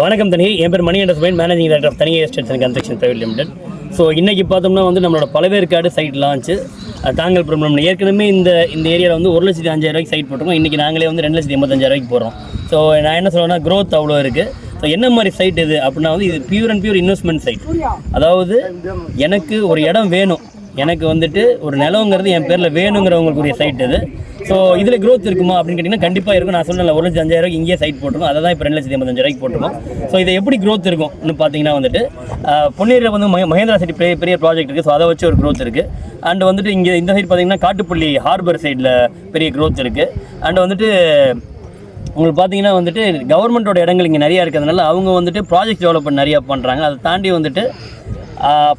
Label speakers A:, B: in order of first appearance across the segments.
A: வணக்கம் தனி, என் பேர் மணி என்டர்பிரைஸ் மேனேஜிங் டைரக்டர் ஆஃப் தனி estates and construction private limited. So இன்றைக்கி பார்த்தோம்னா நம்மளோட பழவேற்காடு சைட் லான்ச்சு தாங்கல் ப்ராப்ளம். ஏற்கனவே இந்த ஏரியாவில் 1,05,000 சைட் போட்டிருக்கோம். இன்றைக்கி நாங்களே 2,85,000 போகிறோம். ஸோ நான் என்ன சொல்லுவேன்னா, க்ரோத் அவ்வளோ இருக்குது. ஸோ என்ன மாதிரி சைட் இது அப்படின்னா இது pure and pure investment side. அதாவது எனக்கு ஒரு இடம் வேணும், எனக்கு ஒரு நிலங்கிறது என் பேரில் வேணுங்கிறவங்களுக்குரிய சைட் இது. ஸோ இதில் க்ரோத் இருக்குமா அப்படின்னு கேட்டிங்கன்னா கண்டிப்பாக இருக்கும். நான் சொன்னேன் 1,05,000 இங்கேயே சைட் போட்டிருக்கோம், அதை தான் இப்போ 2,85,000 போட்டிருக்கோம். ஸோ இதை எப்படி க்ரோத் இருக்கும்னு பார்த்தீங்கன்னா பொன்னேரியில் மகேந்திரா சிட்டி பெரிய ப்ராஜெக்ட் இருக்குது. ஸோ அதை வச்சு ஒரு க்ரோத் இருக்குது. அண்ட் இங்கே இந்த சைட் பார்த்தீங்கன்னா காட்டுப்பள்ளி ஹார்பர் சைடில் பெரிய க்ரோத் இருக்குது. அண்ட் உங்களுக்கு பார்த்தீங்கன்னா கவர்மெண்ட்டோட இடங்கள் இங்கே நிறையா இருக்கிறதுனால அவங்க ப்ராஜெக்ட் டெவலப்மெண்ட் நிறையா பண்ணுறாங்க. அதை தாண்டி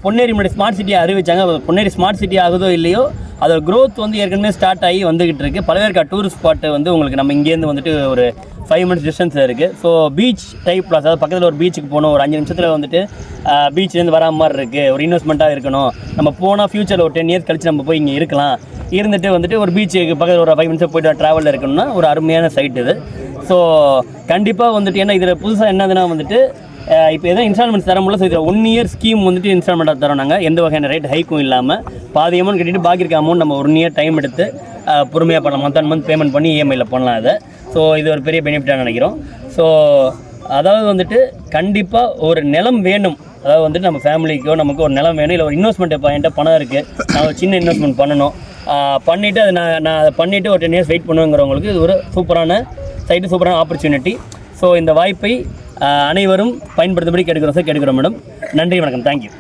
A: பொன்னேரி முன்னாடி ஸ்மார்ட் சிட்டியை அறிவிச்சாங்க. பொன்னேரி ஸ்மார்ட் சிட்டி ஆகுதோ இல்லையோ அதோட க்ரோத் ஏற்கனவே ஸ்டார்ட் ஆகி வந்துகிட்டு இருக்குது. பழவேற்காடு டூரிஸ்ட் ஸ்பாட்டு உங்களுக்கு நம்ம இங்கேருந்து ஒரு 5 minutes டிஸ்டன்ஸில் இருக்குது. ஸோ பீச் டைப் ப்ளஸ், அதாவது பக்கத்தில் ஒரு பீச்சுக்கு போகணும், ஒரு 5 நிமிஷத்தில் பீச்லேருந்து வரா மாதிரி இருக்குது. ஒரு இன்வெஸ்ட்மெண்ட்டாக இருக்கணும். நம்ம போனால் ஃப்யூச்சரில் ஒரு 10 years கழிச்சு நம்ம போய் இங்கே இருக்கலாம். இருந்துட்டு ஒரு பீச்சுக்கு பக்கத்தில் ஒரு 5 minutes போய்ட்டு ட்ராவலில் இருக்கணும்னா ஒரு அருமையான சைட் இது. ஸோ கண்டிப்பாக ஏன்னா இதில் புதுசாக என்னதுன்னா இப்போ எதாவது இன்ஸ்டால்மெண்ட்ஸ் தர முடியல. ஸோ இதில் 1 year ஸ்கீம் இன்ஸ்டால்மெண்ட்டாக தரோம். நாங்கள் எந்த வகையான ரேட் ஹைக்கும் இல்லாமல் பாதி அமௌண்ட் கட்டிட்டு பாக்கி இருக்க அமௌண்ட் நம்ம 1 year டைம் எடுத்து பொறுமையாக பண்ணலாம். மந்த் பேமெண்ட் பண்ணி இஎம்ஐயில் பண்ணலாம் அதை. ஸோ இது ஒரு பெரிய பெனிஃபிட்டாக நினைக்கிறோம். ஸோ அதாவது கண்டிப்பாக ஒரு நிலம் வேணும். அதாவது நம்ம ஃபேமிலிக்கோ நமக்கு ஒரு நிலம் வேணும். இல்லை ஒரு இன்வெஸ்ட்மெண்ட் இப்போ என்கிட்ட பணம் இருக்குது, நான் ஒரு சின்ன இன்வெஸ்ட்மெண்ட் பண்ணணும், பண்ணிவிட்டு அதை நான் அதை பண்ணிவிட்டு ஒரு 10 years வெயிட் பண்ணுங்கிறவங்களுக்கு இது ஒரு சூப்பரான சைட்டு, சூப்பரான ஆப்பர்ச்சுனிட்டி. ஸோ இந்த வாய்ப்பை அனைவரும் பயன்படுத்தபடி கேட்குறோம் மேடம். நன்றி, வணக்கம், தேங்க்யூ.